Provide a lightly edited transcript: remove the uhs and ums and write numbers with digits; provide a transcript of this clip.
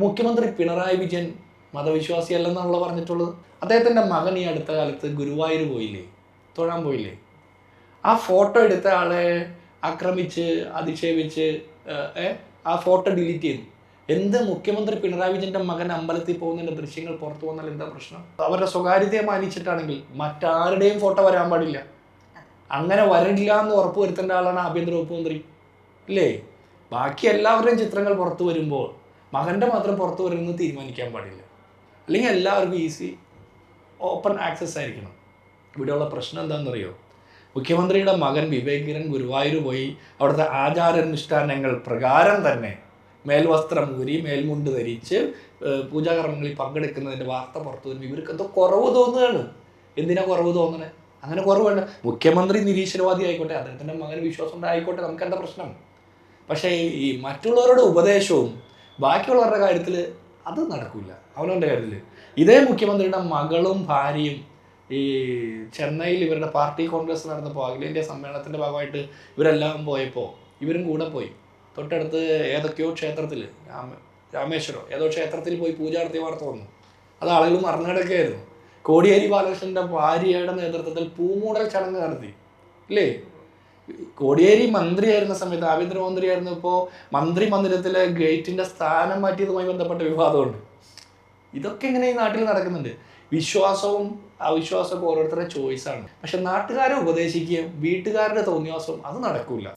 മുഖ്യമന്ത്രി പിണറായി വിജയൻ മതവിശ്വാസിയല്ലെന്നാണല്ലോ പറഞ്ഞിട്ടുള്ളത്. അദ്ദേഹത്തിൻ്റെ മകൻ ഈ അടുത്ത കാലത്ത് ഗുരുവായൂർ പോയില്ലേ, തൊഴാൻ പോയില്ലേ? ആ ഫോട്ടോ എടുത്ത ആളെ ആക്രമിച്ച് അധിക്ഷേപിച്ച് ആ ഫോട്ടോ ഡിലീറ്റ് ചെയ്തു. എന്ത് മുഖ്യമന്ത്രി പിണറായി വിജയൻ്റെ മകൻ അമ്പലത്തിൽ പോകുന്നതിൻ്റെ ദൃശ്യങ്ങൾ പുറത്തു വന്നാൽ എന്താ പ്രശ്നം? അവരുടെ സ്വകാര്യതയെ മാനിച്ചിട്ടാണെങ്കിൽ മറ്റാരുടെയും ഫോട്ടോ വരാൻ പാടില്ല. അങ്ങനെ വരില്ല എന്ന് ഉറപ്പ് വരുത്തേണ്ട ആളാണ് ആഭ്യന്തര വകുപ്പ് മന്ത്രി അല്ലേ? ബാക്കി എല്ലാവരുടെയും ചിത്രങ്ങൾ പുറത്തു വരുമ്പോൾ മകൻ്റെ മാത്രം പുറത്തു വരുമെന്ന് തീരുമാനിക്കാൻ പാടില്ല. അല്ലെങ്കിൽ എല്ലാവർക്കും ഈസി ഓപ്പൺ ആക്സസ് ആയിരിക്കണം. ഇവിടെയുള്ള പ്രശ്നം എന്താണെന്നറിയോ? മുഖ്യമന്ത്രിയുടെ മകൻ വിവേക് കിരൺ ഗുരുവായൂർ പോയി അവിടുത്തെ ആചാരാനുഷ്ഠാനങ്ങൾ പ്രകാരം തന്നെ മേൽവസ്ത്രം ഊരി മേൽമുണ്ട് ധരിച്ച് പൂജാകർമ്മങ്ങളിൽ പങ്കെടുക്കുന്നതിൻ്റെ വാർത്ത പുറത്തു വരുമ്പോൾ ഇവർക്ക് എന്തോ കുറവ് തോന്നുകയാണ്. എന്തിനാ കുറവ് തോന്നണേ? അങ്ങനെ കുറവ് വേണ്ട. മുഖ്യമന്ത്രി നിരീശ്വരവാദി ആയിക്കോട്ടെ, അദ്ദേഹത്തിൻ്റെ മകന് വിശ്വാസം ഉണ്ടായിക്കോട്ടെ, നമുക്കെന്താ പ്രശ്നം? പക്ഷേ ഈ മറ്റുള്ളവരുടെ ഉപദേശവും ബാക്കിയുള്ളവരുടെ കാര്യത്തിൽ അത് നടക്കില്ല. അവനവൻ്റെ കാര്യത്തിൽ ഇതേ മുഖ്യമന്ത്രിയുടെ മകളും ഭാര്യയും ഈ ചെന്നൈയിൽ ഇവരുടെ പാർട്ടി കോൺഗ്രസ് നടന്നപ്പോൾ അഖിലേന്ത്യാ സമ്മേളനത്തിൻ്റെ ഭാഗമായിട്ട് ഇവരെല്ലാം പോയപ്പോൾ ഇവരും കൂടെ പോയി. തൊട്ടടുത്ത് ഏതൊക്കെയോ ക്ഷേത്രത്തിൽ രാമേശ്വരം ഏതോ ക്ഷേത്രത്തിൽ പോയി പൂജ നടത്തിയ വാർത്ത വന്നു. അത് ആളുകൾ മറിഞ്ഞടക്കുകയായിരുന്നു. കോടിയേരി ബാലകൃഷ്ണൻ്റെ ഭാര്യയുടെ നേതൃത്വത്തിൽ പൂമൂടൽ ചടങ്ങ് നടത്തി ഇല്ലേ? കോടിയേരി മന്ത്രിയായിരുന്ന സമയത്ത്, ആഭ്യന്തരമന്ത്രിയായിരുന്നപ്പോൾ മന്ത്രി മന്ദിരത്തിലെ ഗേറ്റിൻ്റെ സ്ഥാനം മാറ്റിയതുമായി ബന്ധപ്പെട്ട വിവാദമുണ്ട്. ഇതൊക്കെ ഇങ്ങനെ ഈ നാട്ടിൽ നടക്കുന്നുണ്ട്. വിശ്വാസവും അവിശ്വാസമൊക്കെ ഓരോരുത്തരുടെ ചോയ്സാണ്. പക്ഷെ നാട്ടുകാരെ ഉപദേശിക്കുകയും വീട്ടുകാരുടെ തോന്നിവാസവും അത് നടക്കില്ല.